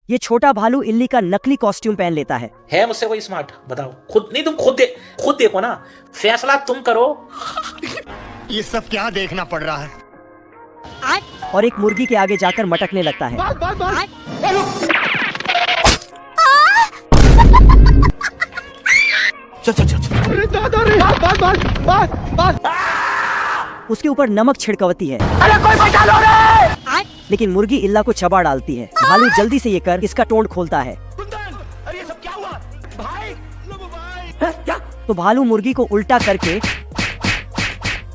ये छोटा भालू इल्ली का नकली कॉस्ट्यूम पहन लेता है मुझसे कोई स्मार्ट? बताओ खुद नहीं, तुम खुद देखो ना, फैसला तुम करो। ये सब क्या देखना पड़ रहा है? और एक मुर्गी के आगे जाकर मटकने लगता है। उसके ऊपर नमक छिड़कवती है। अरे कोई बचा लो रे! लेकिन मुर्गी इल्ला को चबा डालती है। भालू जल्दी से ये कर इसका टोंट खोलता है। अरे ये सब क्या हुआ? भाई, तो भालू मुर्गी को उल्टा करके,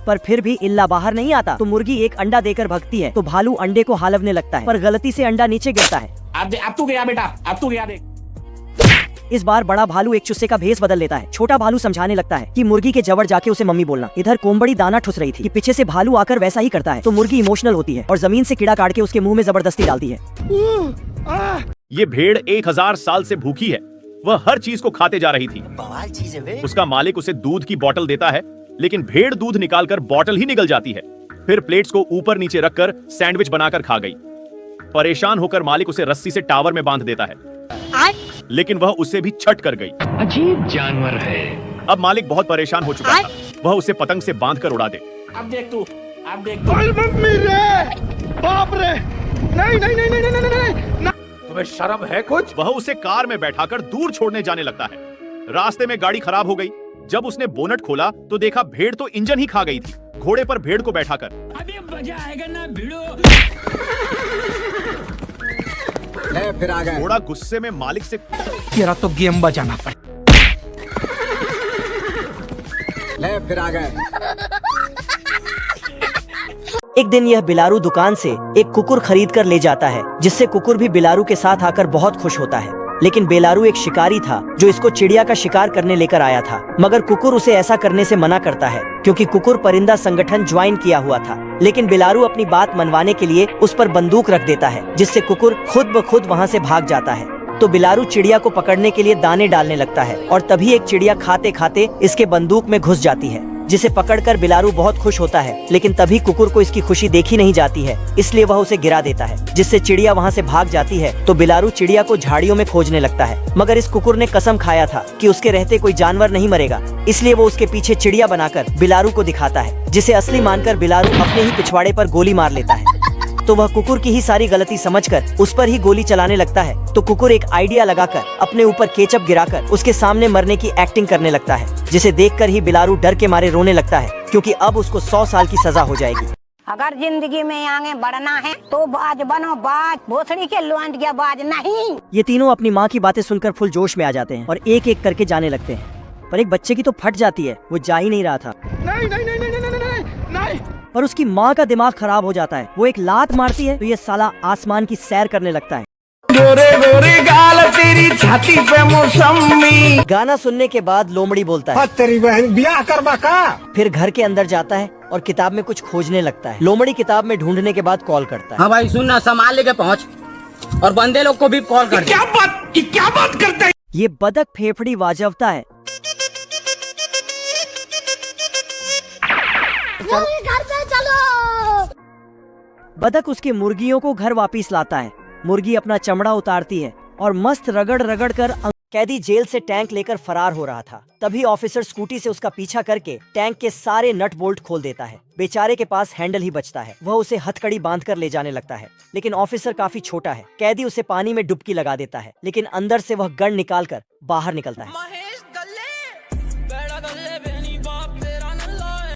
पर फिर भी इल्ला बाहर नहीं आता। तो मुर्गी एक अंडा देकर भगती है। तो भालू अंडे को हालवने लगता है, पर गलती से अंडा नीचे गिरता है। अब तू गया बेटा, अब तू गया देख। इस बार बड़ा भालू एक चुस्से का भेस बदल लेता है। छोटा भालू समझाने लगता है कि मुर्गी के जबड़ जाके उसे मम्मी बोलना। इधर कोम्बड़ी दाना ठुस रही थी कि पीछे से भालू आकर वैसा ही करता है। तो मुर्गी इमोशनल होती है और जमीन से कीड़ा काट के उसके मुंह में जबरदस्ती डालती है। ये भेड़ 1000 साल से भूखी है। वह हर चीज को खाते जा रही थी। बवाल चीज है वे। उसका मालिक उसे दूध की बोतल देता है, लेकिन भेड़ दूध निकालकर बोतल ही निगल जाती है। फिर प्लेट्स को ऊपर नीचे रखकर सैंडविच बनाकर खा गई। परेशान होकर मालिक उसे रस्सी से टावर में बांध देता है, लेकिन वह उसे भी छट कर गई। अजीब जानवर है। अब मालिक बहुत परेशान हो चुका था। वह उसे पतंग से बांधकर उड़ा दे। अब देख तू। मम्मी रे, बाप रे, नहीं। तुम्हें शर्म है कुछ? वह उसे कार में बैठाकर दूर छोड़ने जाने लगता है। रास्ते में गाड़ी खराब हो गई। जब उसने बोनट खोला तो देखा भेड़ तो इंजन ही खा गई थी, घोड़े पर भेड़ को बैठाकर। अभी मजा आएगा ना भिड़ो। फिर आ गए। घोड़ा गुस्से में मालिक से, तेरा तो गेम बजाना पड़े। फिर आ गए। एक दिन यह बिलारू दुकान से एक कुकुर खरीद कर ले जाता है, जिससे कुकुर भी बिलारू के साथ आकर बहुत खुश होता है। लेकिन बेलारू एक शिकारी था जो इसको चिड़िया का शिकार करने लेकर आया था, मगर कुकुर उसे ऐसा करने से मना करता है क्योंकि कुकुर परिंदा संगठन ज्वाइन किया हुआ था। लेकिन बेलारू अपनी बात मनवाने के लिए उस पर बंदूक रख देता है, जिससे कुकुर खुद ब खुद वहाँ से भाग जाता है। तो बिलारू चिड़िया को पकड़ने के लिए दाने डालने लगता है और तभी एक चिड़िया खाते खाते इसके बंदूक में घुस जाती है, जिसे पकड़कर बिलारू बहुत खुश होता है। लेकिन तभी कुकुर को इसकी खुशी देखी नहीं जाती है, इसलिए वह उसे गिरा देता है, जिससे चिड़िया वहाँ से भाग जाती है। तो बिलारू चिड़िया को झाड़ियों में खोजने लगता है, मगर इस कुकुर ने कसम खाया था कि उसके रहते कोई जानवर नहीं मरेगा, इसलिए वो उसके पीछे चिड़िया बनाकर बिलारू को दिखाता है, जिसे असली मानकर बिलारू अपने ही पिछवाड़े पर गोली मार लेता है। तो वह कुकुर की ही सारी गलती समझकर उस पर ही गोली चलाने लगता है। तो कुकुर एक आइडिया लगाकर अपने ऊपर केचप गिराकर उसके सामने मरने की एक्टिंग करने लगता है, जिसे देखकर ही बिलारू डर के मारे रोने लगता है, क्योंकि अब उसको 100 साल की सजा हो जाएगी। अगर जिंदगी में आगे बढ़ना है तो बाज बनो, बाज भोसड़ी के लौंड गया बाज नहीं। ये तीनों अपनी माँ की बातें सुनकर फुल जोश में आ जाते हैं और एक एक करके जाने लगते हैं, पर एक बच्चे की तो फट जाती है, वो जा ही नहीं रहा था। नहीं। पर उसकी माँ का दिमाग खराब हो जाता है। वो एक लात मारती है तो ये साला आसमान की सैर करने लगता है। गोरे गोरे गाल तेरी छाती पे मौसमी। गाना सुनने के बाद लोमड़ी बोलता है, तेरी बहन ब्याह करवा का। फिर घर के अंदर जाता है और किताब में कुछ खोजने लगता है। लोमड़ी किताब में ढूंढने के बाद कॉल करता है। हाँ भाई सुन ना, सामान लेके पहुँच और बंदे लोग को भी कॉल कर। क्या बात करता है? ये बदक फेफड़ी वाजवता है। घर पे चलो। बदक उसके मुर्गियों को घर वापिस लाता है। मुर्गी अपना चमड़ा उतारती है और मस्त रगड़ रगड़ कर कैदी जेल से टैंक लेकर फरार हो रहा था। तभी ऑफिसर स्कूटी से उसका पीछा करके टैंक के सारे नट बोल्ट खोल देता है। बेचारे के पास हैंडल ही बचता है। वह उसे हथकड़ी बांधकर ले जाने लगता है, लेकिन ऑफिसर काफी छोटा है। कैदी उसे पानी में डुबकी लगा देता है, लेकिन अंदर से वह गन निकालकर बाहर निकलता है।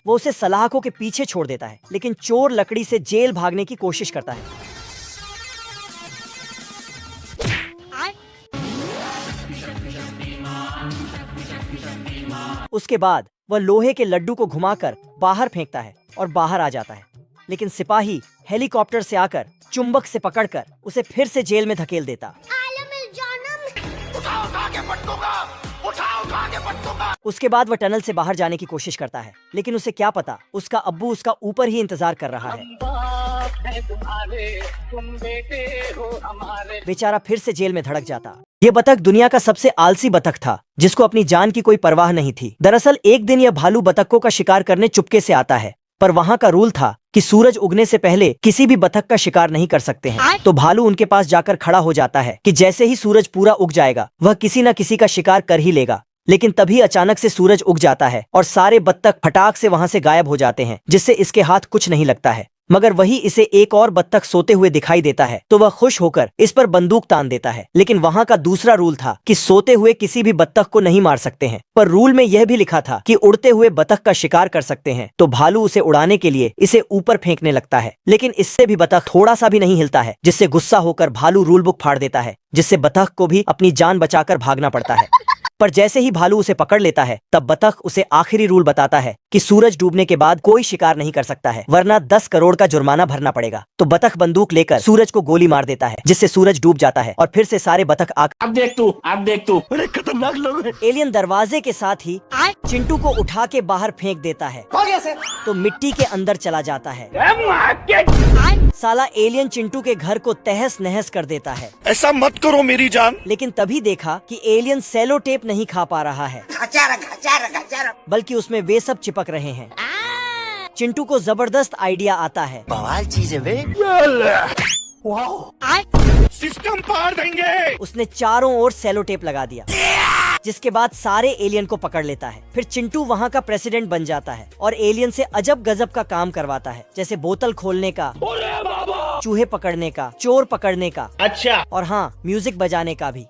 वो उसे सलाखों के पीछे छोड़ देता है, लेकिन चोर लकड़ी से जेल भागने की कोशिश करता है। उसके बाद वह लोहे के लड्डू को घुमाकर बाहर फेंकता है और बाहर आ जाता है, लेकिन सिपाही हेलीकॉप्टर से आकर चुंबक से पकड़कर उसे फिर से जेल में धकेल देता। उसके बाद वह टनल से बाहर जाने की कोशिश करता है, लेकिन उसे क्या पता उसका अब्बू उसका ऊपर ही इंतजार कर रहा है। बेचारा फिर से जेल में धड़क जाता। ये बतख दुनिया का सबसे आलसी बतख था, जिसको अपनी जान की कोई परवाह नहीं थी। दरअसल एक दिन यह भालू बतखों का शिकार करने चुपके से आता है। पर वहाँ का रूल था कि सूरज उगने से पहले किसी भी बतख का शिकार नहीं कर सकते हैं। तो भालू उनके पास जाकर खड़ा हो जाता है कि जैसे ही सूरज पूरा उग जाएगा वह किसी न किसी का शिकार कर ही लेगा। लेकिन तभी अचानक से सूरज उग जाता है और सारे बत्तख फटाक से वहां से गायब हो जाते हैं, जिससे इसके हाथ कुछ नहीं लगता है। मगर वही इसे एक और बत्तख सोते हुए दिखाई देता है तो वह खुश होकर इस पर बंदूक तान देता है। लेकिन वहां का दूसरा रूल था कि सोते हुए किसी भी बत्तख को नहीं मार सकते हैं, पर रूल में यह भी लिखा था कि उड़ते हुए बत्तख का शिकार कर सकते हैं। तो भालू उसे उड़ाने के लिए इसे ऊपर फेंकने लगता है, लेकिन इससे भी बत्तख थोड़ा सा भी नहीं हिलता है, जिससे गुस्सा होकर भालू रूल बुक फाड़ देता है, जिससे बत्तख को भी अपनी जान बचाकर भागना पड़ता है। पर जैसे ही भालू उसे पकड़ लेता है तब बतख उसे आखिरी रूल बताता है कि सूरज डूबने के बाद कोई शिकार नहीं कर सकता है, वरना 10 करोड़ का जुर्माना भरना पड़ेगा। तो बतख बंदूक लेकर सूरज को गोली मार देता है, जिससे सूरज डूब जाता है और फिर से सारे बतख अब देख तू बड़े खतरनाक लोग हैं। एलियन दरवाजे के साथ ही चिंटू को उठा के बाहर फेंक देता है तो मिट्टी के अंदर चला जाता है। साला एलियन चिंटू के घर को तहस नहस कर देता है। ऐसा मत करो मेरी जान। लेकिन तभी देखा कि एलियन सेलो टेप नहीं खा पा रहा है, बल्कि उसमें वे सब चिपक रहे हैं। चिंटू को जबरदस्त आइडिया आता है। बवाल चीज है वे। सिस्टम पार देंगे। उसने चारों ओर सेलो टेप लगा दिया, जिसके बाद सारे एलियन को पकड़ लेता है। फिर चिंटू वहाँ का प्रेसिडेंट बन जाता है और एलियन से अजब गजब का काम करवाता है, जैसे बोतल खोलने का, चूहे पकड़ने का, चोर पकड़ने का, अच्छा और हाँ, म्यूजिक बजाने का भी।